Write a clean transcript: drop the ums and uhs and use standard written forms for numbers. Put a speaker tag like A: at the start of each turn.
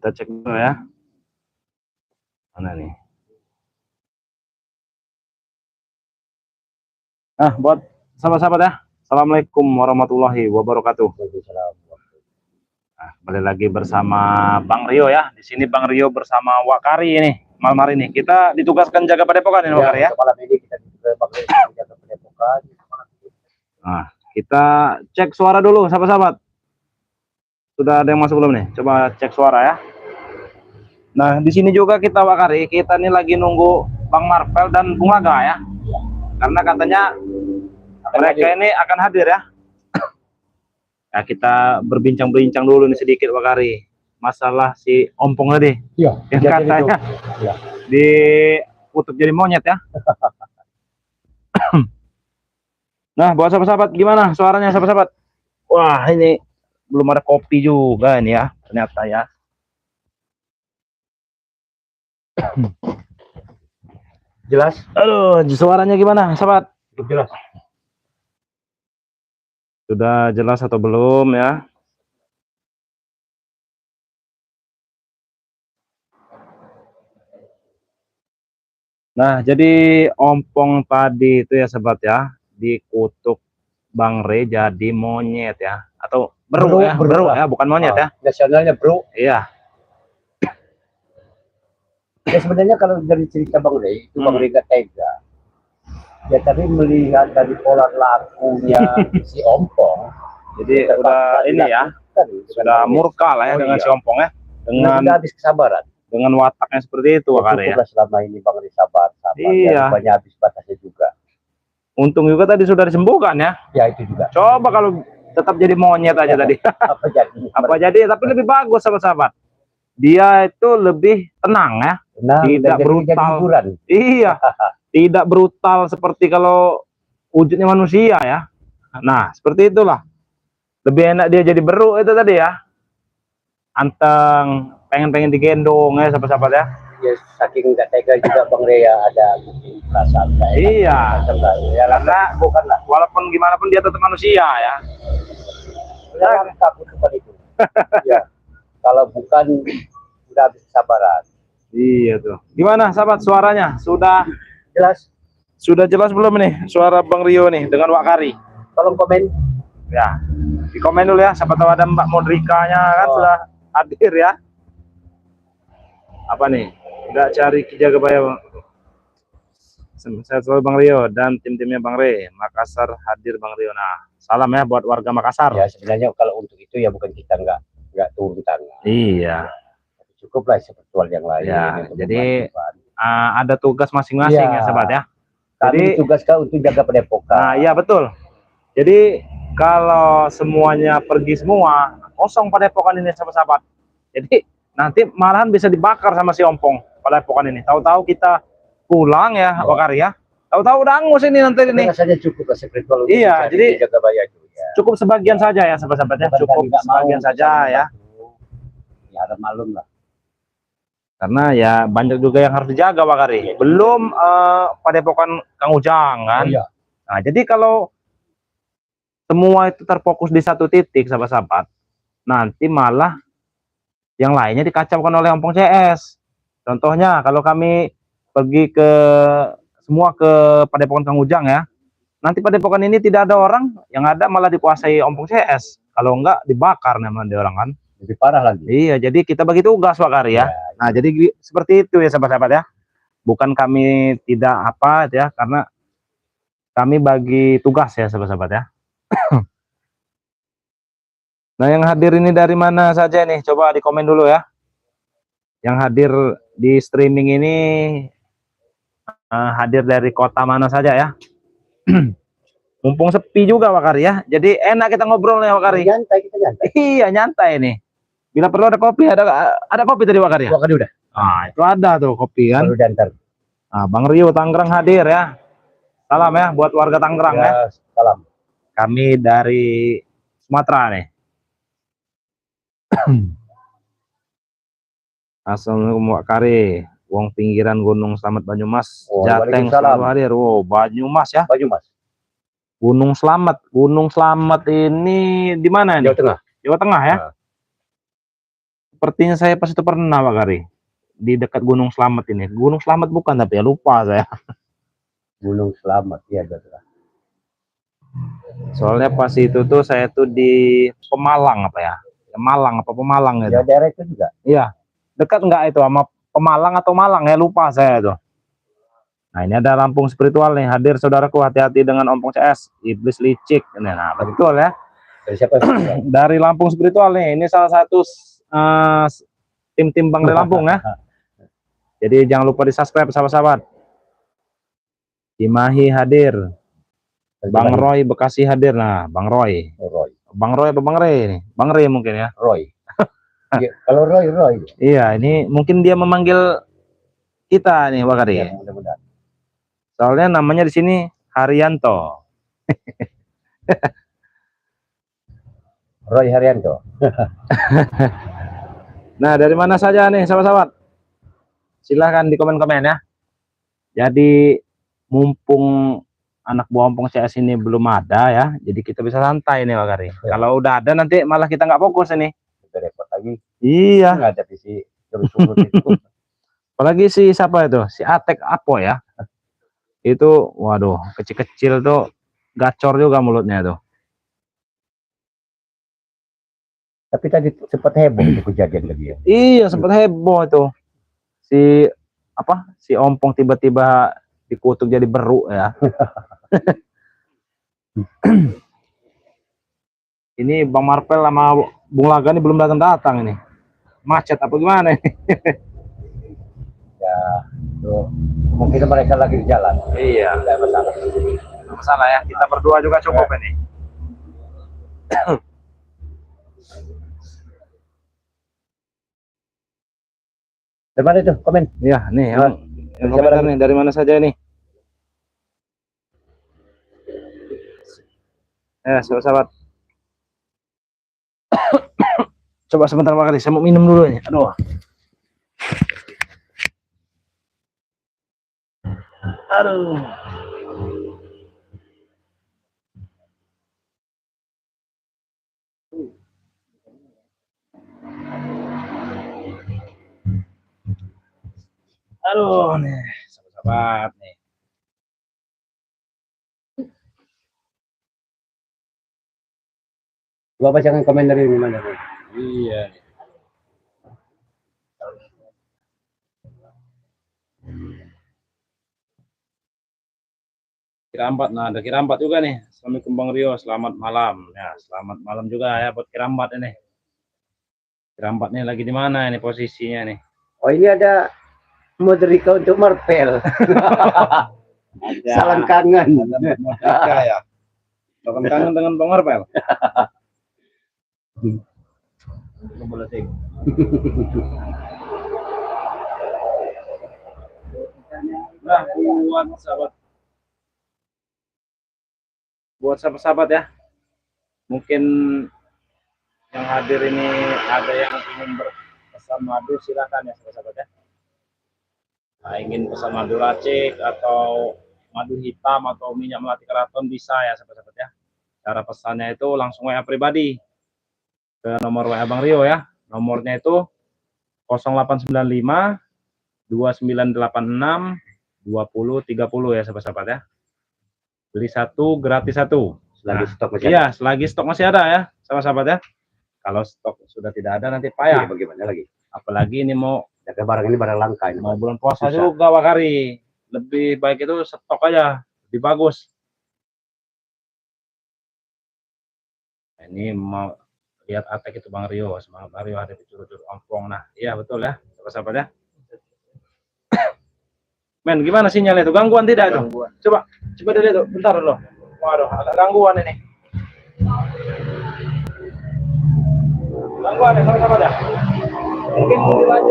A: Kita cek dulu ya. Mana nih? Nah, buat sahabat-sahabat ya. Assalamualaikum warahmatullahi wabarakatuh. Nah, kembali lagi bersama Bang Rio ya. Di sini Bang Rio bersama Wakari ini. Malam hari ini kita ditugaskan jaga padepokan ini, Wakari ya.
B: Malam ini kita jaga padepokan.
A: Nah, kita cek suara dulu, sahabat-sahabat. Sudah ada yang masuk belum nih? Coba cek suara ya. Nah, di sini juga kita Wakari, kita ini lagi nunggu Bang Marvel dan Bung Aga ya. Karena katanya mereka ini akan hadir ya. Ya, kita berbincang-bincang dulu nih sedikit Wakari. Masalah si ompong tadi.
B: Iya,
A: yang katanya
B: ya.
A: dikutuk jadi monyet ya. Nah, buat sahabat-sahabat gimana suaranya sahabat-sahabat? Wah, ini belum ada kopi juga ini ya, ternyata ya.
B: Jelas?
A: Aduh, suaranya gimana sahabat?
B: Jelas.
A: Sudah jelas atau belum ya? Nah, jadi ompong tadi itu ya sahabat ya, dikutuk Bang Re jadi monyet ya, atau beru ya, beru ya, bukan monyet ya.
B: Nasionalnya bro.
A: Iya.
B: Ya sebenarnya kalau dari cerita Bang Rey, itu Bang Rey gak tega. Ya tapi melihat dari pola lakunya si ompong,
A: jadi udah ini ya, sudah murka lah ya dengan si ompong ya, dengan
B: habis kesabaran.
A: Dengan wataknya seperti itu Wakari ya.
B: Selama ini Bang Rey sabar.
A: Iya.
B: Banyak habis batasnya juga.
A: Untung juga tadi sudah disembuhkan ya.
B: Ya itu juga.
A: Coba kalau tetap jadi monyet aja tadi. Apa jadi? Tapi lebih bagus sahabat-sahabat. Dia itu lebih tenang ya. Tidak brutal. Iya. Tidak brutal seperti kalau wujudnya manusia ya. Nah, seperti itulah. Lebih enak dia jadi beru itu tadi ya. Anteng, pengen digendong ya sahabat-sahabat ya.
B: Ya saking nggak tega juga Bang Rey ya, ada perasaan kayak
A: iya
B: ya,
A: karena bukanlah walaupun gimana pun dia tetap manusia ya.
B: Jangan takut kepada itu. Ya, kalau bukan udah habis kesabaran.
A: Iya tuh. Gimana sahabat suaranya?
B: Jelas?
A: Sudah jelas belum nih suara Bang Rio nih dengan Wakari?
B: Tolong komen.
A: Ya, di komen dulu ya. Siapa tahu ada Mbak Modrikanya kan sudah hadir ya. Apa nih? Nggak cari Ki Jagabaya Bang. Saya selalu Bang Rio dan tim-timnya Bang Re. Makassar hadir Bang Rio. Nah, salam ya buat warga Makassar.
B: Ya sebenarnya kalau untuk itu ya bukan kita nggak turun tangan.
A: Iya.
B: Cukuplah seperti yang lain.
A: Ya, jadi ada tugas masing-masing ya sahabat ya.
B: Jadi tugas kau untuk jaga padepokan.
A: Nah, iya betul. Jadi kalau semuanya pergi semua, kosong padepokan ini sahabat-sahabat. Jadi nanti malahan bisa dibakar sama si ompong padepokan ini. Tahu-tahu kita pulang ya, Wakari ya. Tahu-tahu udah angus ini nanti ini.
B: Rasanya cukup spiritual.
A: Iya, jadi
B: Jagabaya ya.
A: Cukup sebagian saja ya sahabat-sahabat ya. Cukup sebagian saja ya.
B: Ya ada malum lah.
A: Karena ya banyak juga yang harus dijaga Wakari. Belum padepokan Kang Ujang kan.
B: Iya.
A: Nah, jadi kalau semua itu terfokus di satu titik sahabat-sahabat, nanti malah yang lainnya dikacaukan oleh ompong CS. Contohnya kalau kami pergi semua ke padepokan Kang Ujang ya, nanti padepokan ini tidak ada orang, yang ada malah dikuasai ompong CS. Kalau enggak dibakar namanya orang kan.
B: Lebih parah lagi.
A: Iya, jadi kita bagi tugas Wakari ya. Nah, jadi seperti itu ya sahabat-sahabat ya. Bukan kami tidak apa ya, karena kami bagi tugas ya sahabat-sahabat ya. Nah, yang hadir ini dari mana saja nih? Coba di komen dulu ya. Yang hadir di streaming ini hadir dari kota mana saja ya. Mumpung sepi juga Wakari ya. Jadi enak kita ngobrol nih Wakari.
B: Nyantai, kita nyantai.
A: Iya, nyantai nih. Bila perlu ada kopi, ada kopi tadi Wakari ya?
B: Wakari udah.
A: Ah, itu ada tuh kopi kan.
B: Baru diantar.
A: Nah, Bang Rio Tangerang hadir ya. Salam ya buat warga Tangerang ya.
B: Salam.
A: Kami dari Sumatera nih. Assalamualaikum Wakari. Wong pinggiran Gunung Slamet Banyumas. Jateng selalu hadir. Wow, Banyumas ya.
B: Banyumas.
A: Gunung Slamet. Gunung Slamet ini di mana nih?
B: Jawa Tengah.
A: Jawa Tengah ya. Sepertinya saya pas itu pernah Pak Kari di dekat Gunung Slamet ini. Gunung Slamet bukan tapi ya lupa saya.
B: Gunung Selamat ya betul.
A: Soalnya pas itu tuh saya tuh di Pemalang apa ya? Malang apa Pemalang
B: Ya
A: gitu.
B: daerah itu juga.
A: Iya. Dekat nggak itu sama Pemalang atau Malang ya lupa saya tuh. Nah, ini ada Lampung spiritual nih. Hadir saudaraku, hati-hati dengan ompong CS, iblis licik. Nah, betul ya.
B: Dari siapa?
A: Dari Lampung spiritual nih. Ini salah satu tim-tim Bang dari Lampung ya. Jadi jangan lupa di-subscribe sahabat-sahabat. Cimahi hadir. Bang Roy Bekasi hadir. Nah, Bang Roy.
B: Roy.
A: Bang Roy apa Bang Rey nih? Bang Rey mungkin ya.
B: Roy. Ya, kalau Roy.
A: Iya, ini mungkin dia memanggil kita nih, Pak Kari.
B: Ya, mudah-mudahan.
A: Soalnya namanya di sini Haryanto.
B: Roy Haryanto.
A: Nah, dari mana saja nih, sahabat-sahabat? Silahkan di komen-komen ya. Jadi mumpung anak buah ompong CS ini belum ada ya, jadi kita bisa santai nih Pak Kari.
B: Ya.
A: Kalau udah ada nanti malah kita nggak fokus ini.
B: Kita repot lagi.
A: Iya.
B: Nggak ada visi terus itu.
A: Apalagi si siapa itu? Si Atek Apo ya. Itu waduh, kecil-kecil tuh gacor juga mulutnya tuh.
B: Tapi tadi sempat heboh itu kejadian tadi ya.
A: Iya, sempat heboh itu. Si apa? Si ompong tiba-tiba dikutuk jadi beruk ya. Ini Bang Marpel sama Bung Laga ini belum datang ini. Macet apa gimana ini?
B: Ya, tuh, mungkin mereka lagi di jalan.
A: Iya,
B: Nggak masalah.
A: nggak masalah ya. Kita berdua juga cukup ini.
B: Dari mana itu? Komen.
A: Iya, nih yang
B: Siapa
A: komentar nih dari mana saja ini? Ya, sahabat-sahabat. Coba sebentar Pak Kari, saya mau minum dulu nih. Aduh. Aduh. Aduh nih, sahabat-sahabat nih.
B: Gua bacakan komen dari mana?
A: Iya. Kirambat, nah ada Kirambat juga nih. Assalamualaikum Bang Rio, selamat malam. Ya, selamat malam juga ya buat Kirambat ini. Kirambat nih lagi di mana ini posisinya nih?
B: Oh ini ada Modrika untuk Marpel. Salam kangen.
A: Modrika ya. Salam kangen dengan Bang Marpel. Nah, buat sahabat-sahabat ya, mungkin yang hadir ini ada yang ingin berpesan madu, silakan ya sahabat-sahabat ya. Nah, ingin pesan madu racik atau madu hitam atau minyak melati keraton bisa ya sahabat-sahabat ya. Cara pesannya itu langsung WA pribadi ke nomor WA Bang Rio ya. Nomornya itu 0895 2986 2030 ya sahabat-sahabat ya. Beli satu gratis satu.
B: Selagi stok masih
A: iya, selagi stok masih ada ya, sahabat-sahabat ya. Kalau stok sudah tidak ada nanti payah.
B: Bagaimana lagi?
A: Apalagi ini mau
B: jaga barang ini barang langka ini.
A: Mau bulan puasa juga Pak Kari. Lebih baik itu stok aja, lebih bagus. Nah, ini mau lihat Atek itu Bang Rio, semangat Bang Rio ada di curug-curug ompong. Nah, iya betul ya, sahabat-sahabat ya. Men, gimana sinyalnya itu? Gangguan tidak itu? Coba dilihat tuh, bentar dulu. Waduh, ada gangguan ini. Gangguan ya, sahabat-sahabat ya. Mungkin dilanjut.